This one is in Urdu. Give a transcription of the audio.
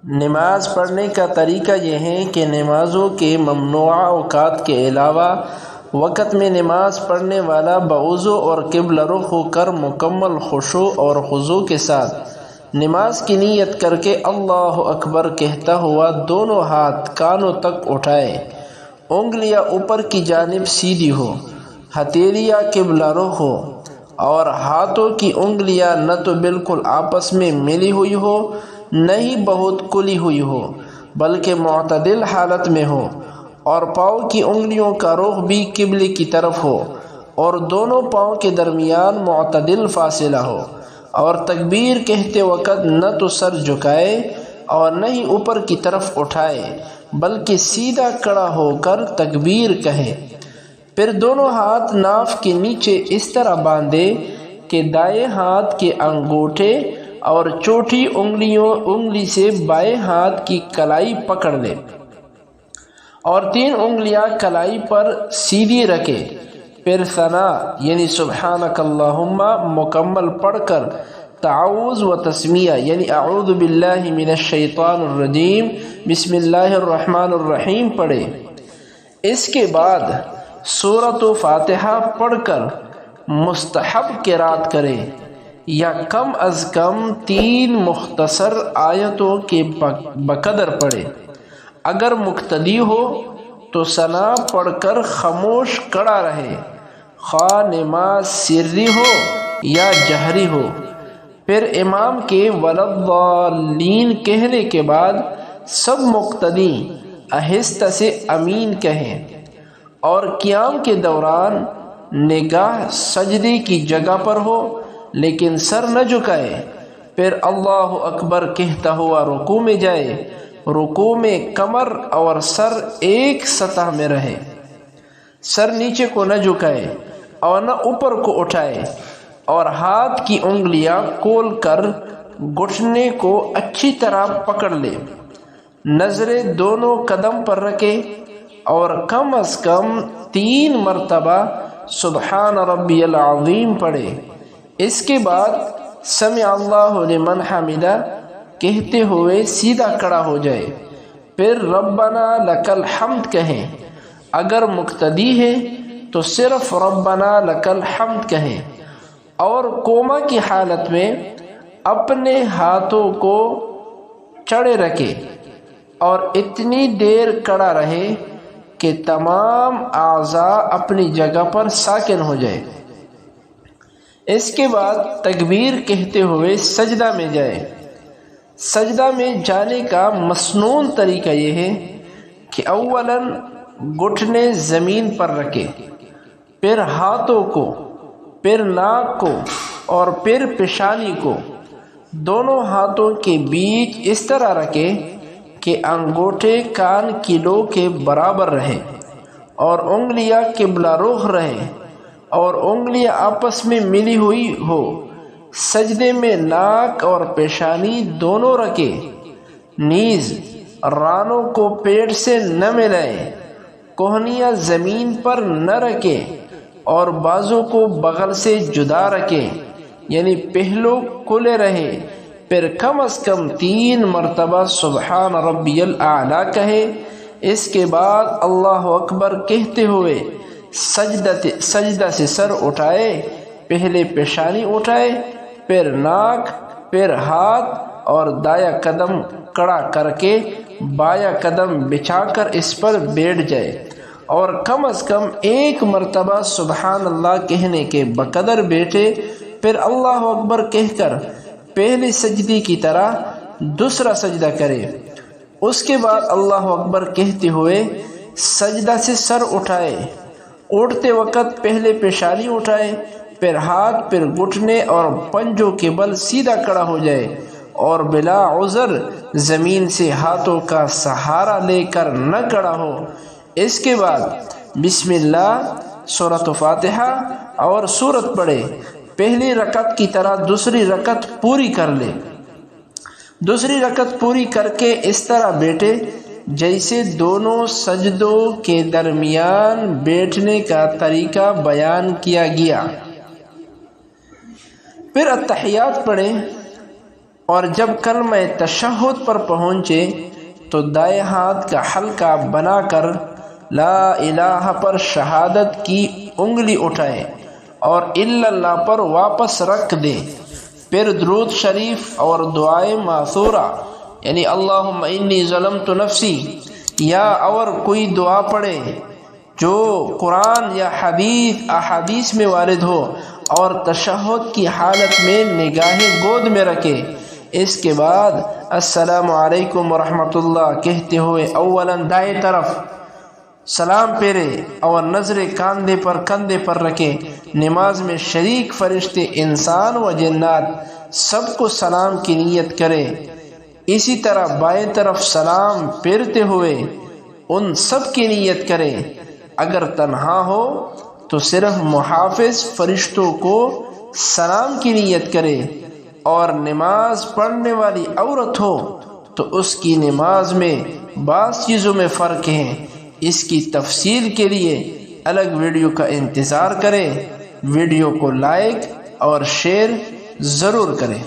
نماز پڑھنے کا طریقہ یہ ہے کہ نمازوں کے ممنوع اوقات کے علاوہ وقت میں نماز پڑھنے والا بوضو اور قبلہ رخ ہو کر مکمل خشوع اور خضوع کے ساتھ نماز کی نیت کر کے اللہ اکبر کہتا ہوا دونوں ہاتھ کانوں تک اٹھائے، انگلیاں اوپر کی جانب سیدھی ہو، ہتھیلیاں قبلہ رخ ہو اور ہاتھوں کی انگلیاں نہ تو بالکل آپس میں ملی ہوئی ہو نہ ہی بہت کھلی ہوئی ہو بلکہ معتدل حالت میں ہو، اور پاؤں کی انگلیوں کا رخ بھی قبلے کی طرف ہو اور دونوں پاؤں کے درمیان معتدل فاصلہ ہو، اور تکبیر کہتے وقت نہ تو سر جھکائے اور نہ ہی اوپر کی طرف اٹھائے بلکہ سیدھا کھڑا ہو کر تکبیر کہے۔ پھر دونوں ہاتھ ناف کے نیچے اس طرح باندھے کہ دائیں ہاتھ کے انگوٹھے اور چوٹھی انگلی سے بائیں ہاتھ کی کلائی پکڑ لے اور 3 انگلیاں کلائی پر سیدھی رکھے۔ پھر ثنا یعنی سبحانک اللہم مکمل پڑھ کر تعوذ و تسمیہ یعنی اعوذ باللہ من الشیطان الرجیم بسم اللہ الرحمن الرحیم پڑھے۔ اس کے بعد سورۃ فاتحہ پڑھ کر مستحب قرات کرے یا کم از کم 3 مختصر آیتوں کے بقدر پڑھے۔ اگر مقتدی ہو تو ثنا پڑھ کر خاموش کھڑا رہے، خواہ نماز سری ہو یا جہری ہو۔ پھر امام کے ولضالین کہنے کے بعد سب مقتدی آہستہ سے آمین کہیں اور قیام کے دوران نگاہ سجدے کی جگہ پر ہو لیکن سر نہ جھکائے۔ پھر اللہ اکبر کہتا ہوا رکوع میں جائے، رکوع میں کمر اور سر ایک سطح میں رہے، سر نیچے کو نہ جھکائے اور نہ اوپر کو اٹھائے، اور ہاتھ کی انگلیاں کھول کر گھٹنے کو اچھی طرح پکڑ لے، نظریں دونوں قدم پر رکھے اور کم از کم 3 مرتبہ سبحان ربی العظیم پڑھے۔ اس کے بعد سمع اللہ لمن حمدہ کہتے ہوئے سیدھا کھڑا ہو جائے، پھر ربنا لک الحمد کہیں۔ اگر مقتدی ہے تو صرف ربنا لک الحمد کہیں اور کوما کی حالت میں اپنے ہاتھوں کو چڑھے رکھے اور اتنی دیر کھڑا رہے کہ تمام اعضاء اپنی جگہ پر ساکن ہو جائے۔ اس کے بعد تکبیر کہتے ہوئے سجدہ میں جائے۔ سجدہ میں جانے کا مسنون طریقہ یہ ہے کہ اولاً گھٹنے زمین پر رکھے، پھر ہاتھوں کو، پھر ناک کو اور پھر پیشانی کو دونوں ہاتھوں کے بیچ اس طرح رکھے کہ انگوٹھے کان کی لو کے برابر رہے اور انگلیاں قبلہ رخ رہے اور انگلیاں آپس میں ملی ہوئی ہو۔ سجدے میں ناک اور پیشانی دونوں رکھے، نیز رانوں کو پیٹ سے نہ ملائے، کوہنیاں زمین پر نہ رکھے اور بازو کو بغل سے جدا رکھے یعنی پہلو کھلے رہے۔ پھر کم از کم 3 مرتبہ سبحان ربی الاعلیٰ کہے۔ اس کے بعد اللہ اکبر کہتے ہوئے سجدہ سے سر اٹھائے، پہلے پیشانی اٹھائے، پھر ناک، پھر ہاتھ اور دایاں قدم کھڑا کر کے بایاں قدم بچھا کر اس پر بیٹھ جائے اور کم از کم 1 مرتبہ سبحان اللہ کہنے کے بقدر بیٹھے۔ پھر اللہ اکبر کہہ کر پہلے سجدے کی طرح دوسرا سجدہ کرے۔ اس کے بعد اللہ اکبر کہتے ہوئے سجدہ سے سر اٹھائے، اٹھتے وقت پہلے پیشانی اٹھائے، پھر ہاتھ، پھر گھٹنے اور پنجوں کے بل سیدھا کھڑا ہو جائے اور بلا عذر زمین سے ہاتھوں کا سہارا لے کر نہ کھڑا ہو۔ اس کے بعد بسم اللہ، سورۃ فاتحہ اور سورت پڑھے۔ پہلی رکعت کی طرح دوسری رکعت پوری کر لے۔ دوسری رکعت پوری کر کے اس طرح بیٹھے جیسے دونوں سجدوں کے درمیان بیٹھنے کا طریقہ بیان کیا گیا۔ پھر التحیات پڑھے، اور جب کلمہ تشہد پر پہنچے تو دائیں ہاتھ کا حلقہ بنا کر لا الہ پر شہادت کی انگلی اٹھائے اور الا اللہ پر واپس رکھ دے، پھر درود شریف اور دعائے ماثورہ یعنی اللہم انی ظلمت نفسی یا اور کوئی دعا پڑھے جو قرآن یا احادیث میں وارد ہو، اور تشہد کی حالت میں نگاہیں گود میں رکھے۔ اس کے بعد السلام علیکم ورحمۃ اللہ کہتے ہوئے اولاً دائیں طرف سلام پھیرے اور نظر کندھے پر رکھے۔ نماز میں شریک فرشتے انسان و جنات سب کو سلام کی نیت کرے۔ اسی طرح بائیں طرف سلام پھیرتے ہوئے ان سب کی نیت کرے۔ اگر تنہا ہو تو صرف محافظ فرشتوں کو سلام کی نیت کرے، اور نماز پڑھنے والی عورت ہو تو اس کی نماز میں بعض چیزوں میں فرق ہیں۔ اس کی تفصیل کے لیے الگ ویڈیو کا انتظار کریں۔ ویڈیو کو لائک اور شیئر ضرور کریں۔